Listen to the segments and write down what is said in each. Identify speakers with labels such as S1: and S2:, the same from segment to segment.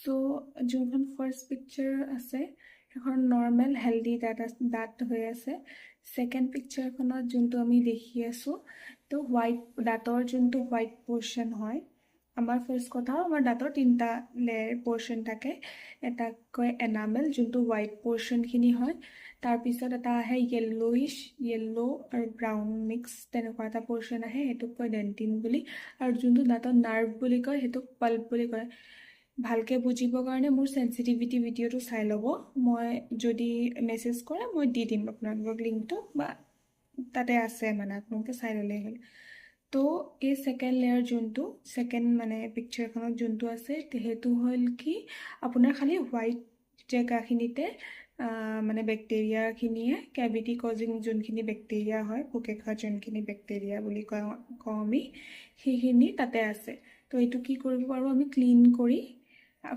S1: so যোনখন first picture আছে এখন নৰ্মেল হেল্ডি দাঁত হৈ আছে সেকেন্ড পিকচাৰখনত যোনটো আমি দেখি আছো তো হোৱাইট দাঁতৰ যোনটো হোৱাইট পোৰ্শন হয় আমাৰ ফাৰ্ষ্ট কথা আমাৰ দাঁতৰ তিনটা লেয়াৰ পোৰ্শন থাকে এটা কয় এনামেল যোনটো হোৱাইট পোৰ্শনখিনি হয় তাৰপিছত এটা আহে য়েল্লো আৰু ব্ৰাউন মিক্স তেনেকুৱা এটা পোৰ্শন আহে সেইটোক কয় ডেণ্টিন বুলি আৰু যোনটো দাঁতৰ নাৰ্ভ বুলি কয় সেইটোক পাল্প বুলি কয় ভালকে বুজিবৰ কাৰণে মোৰ সেনসিটিভিটি ভিডিঅ'টো চাই ল'ব মই যদি মেছেজ কৰে মই দি দিম আপোনালোকক লিংকটো বা তাতে আছে মানে আপোনালোকে চাই ল'লেই হ'ল তো এই সেকেন্ড লেয়াৰ যোনটো সেকেন্ড মানে পিকচাৰখনত যোনটো আছে সেইটো হ'ল কি আপোনাৰ খালি হোৱাইট জেগাখিনিতে মানে বেক্টেৰিয়াখিনিয়ে কেভিটি কজিং যোনখিনি বেক্টেৰিয়া হয় পোকে খোৱা যোনখিনি বেক্টেৰিয়া বুলি কওঁ আমি সেইখিনি তাতে আছে তো এইটো কি কৰিব পাৰোঁ আমি ক্লিন কৰি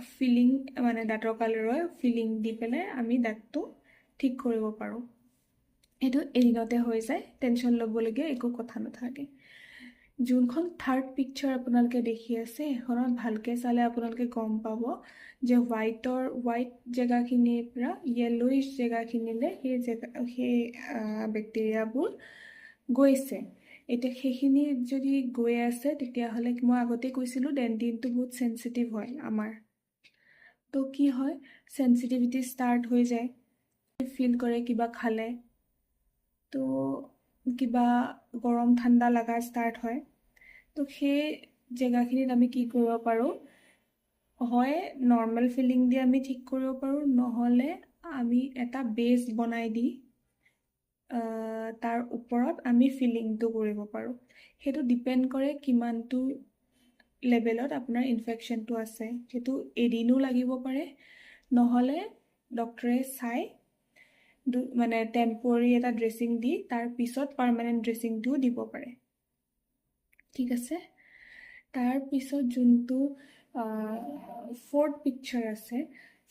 S1: ফিলিং মানে দাঁতৰ কালাৰৰ ফিলিং দি পেলাই আমি দাঁতটো ঠিক কৰিব পাৰোঁ এইটো এদিনতে হৈ যায় টেনশ্যন ল'বলগীয়া একো কথা নাথাকে যোনখন থাৰ্ড পিকচাৰ আপোনালোকে দেখি আছে সেইখনত ভালকৈ চালে আপোনালোকে গম পাব যে হোৱাইট জেগাখিনিৰ পৰা য়েল্লোইছ জেগাখিনিলৈ সেই বেক্টেৰিয়াবোৰ গৈছে এতিয়া সেইখিনি যদি গৈ আছে তেতিয়াহ'লে মই আগতে কৈছিলোঁ ডেণ্টিনটো বহুত সেনসিটিভ হয় আমাৰ তো কি হয় সেনসিটিভিটি ষ্টাৰ্ট হৈ যায় ফিল কৰে কিবা খালে তো কিবা গৰম ঠাণ্ডা লগা ষ্টাৰ্ট হয় তো সেই জেগাখিনিত আমি কি কৰিব পাৰোঁ হয় নৰ্মেল ফিলিং দি আমি ঠিক কৰিব পাৰোঁ নহ'লে আমি এটা বেছ বনাই দি তাৰ ওপৰত আমি ফিলিংটো কৰিব পাৰোঁ সেইটো ডিপেণ্ড কৰে কিমানটো লেভেলত আপোনাৰ ইনফেকশ্যনটো আছে সেইটো এদিনো লাগিব পাৰে নহ'লে ডক্টৰে চাই মানে টেম্পৰৰী এটা ড্ৰেছিং দি তাৰ পিছত পাৰ্মানেণ্ট ড্ৰেছিংটোও দিব পাৰে ঠিক আছে তাৰ পিছত যোনটো ফৰ্থ পিকচাৰ আছে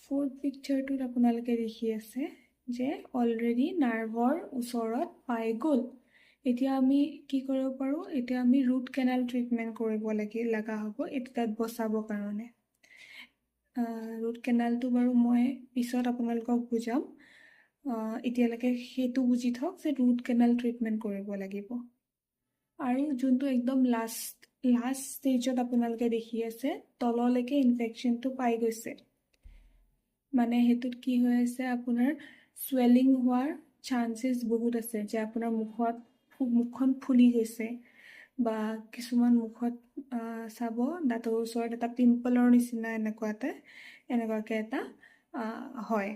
S1: ফৰ্থ পিকচাৰটোত আপোনালোকে দেখি আছে যে অলৰেডি নাৰ্ভৰ ওচৰত পাই গ'ল এতিয়া আমি কি কৰিব পাৰোঁ এতিয়া আমি ৰুট কেনাল ট্ৰিটমেণ্ট কৰিব লগা হ'ব এইটো তাত বচাবৰ কাৰণে ৰুট কেনালটো বাৰু মই পিছত আপোনালোকক বুজাম এতিয়ালৈকে সেইটো বুজি থওক যে ৰুট কেনাল ট্ৰিটমেণ্ট কৰিব লাগিব আৰু যোনটো একদম লাষ্ট ষ্টেজত আপোনালোকে দেখি আছে তললৈকে ইনফেকশ্যনটো পাই গৈছে মানে সেইটোত কি হৈ আছে আপোনাৰ সোৱেলিং হোৱাৰ চান্সেছ বহুত আছে যে আপোনাৰ মুখখন ফুলি গৈছে বা কিছুমান মুখত চাব দাঁতৰ ওচৰত এটা পিম্পলৰ নিচিনা এনেকুৱাকৈ এটা হয়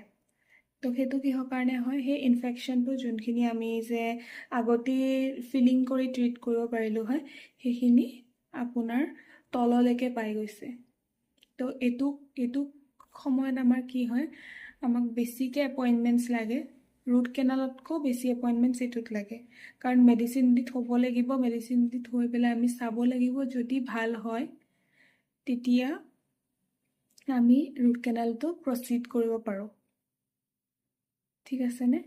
S1: তো সেইটো কিহৰ কাৰণে হয় সেই ইনফেকশ্যনটো যোনখিনি আমি যে আগতে ফিলিং কৰি ট্ৰিট কৰিব পাৰিলোঁ হয় সেইখিনি আপোনাৰ তললৈকে পাই গৈছে তো এইটো সময়ত আমাৰ কি হয় আমাক বেছিকৈ এপইণ্টমেণ্টছ লাগে ৰুট কেনালতকৈ বেছি এপইণ্টমেণ্টছ এইটোত লাগে কাৰণ মেডিচিন দি থ'ব লাগিব মেডিচিন দি থৈ পেলাই আমি চাব লাগিব যদি ভাল হয় তেতিয়া আমি ৰুট কেনালটো প্ৰচিড কৰিব পাৰোঁ ঠিক আছেনে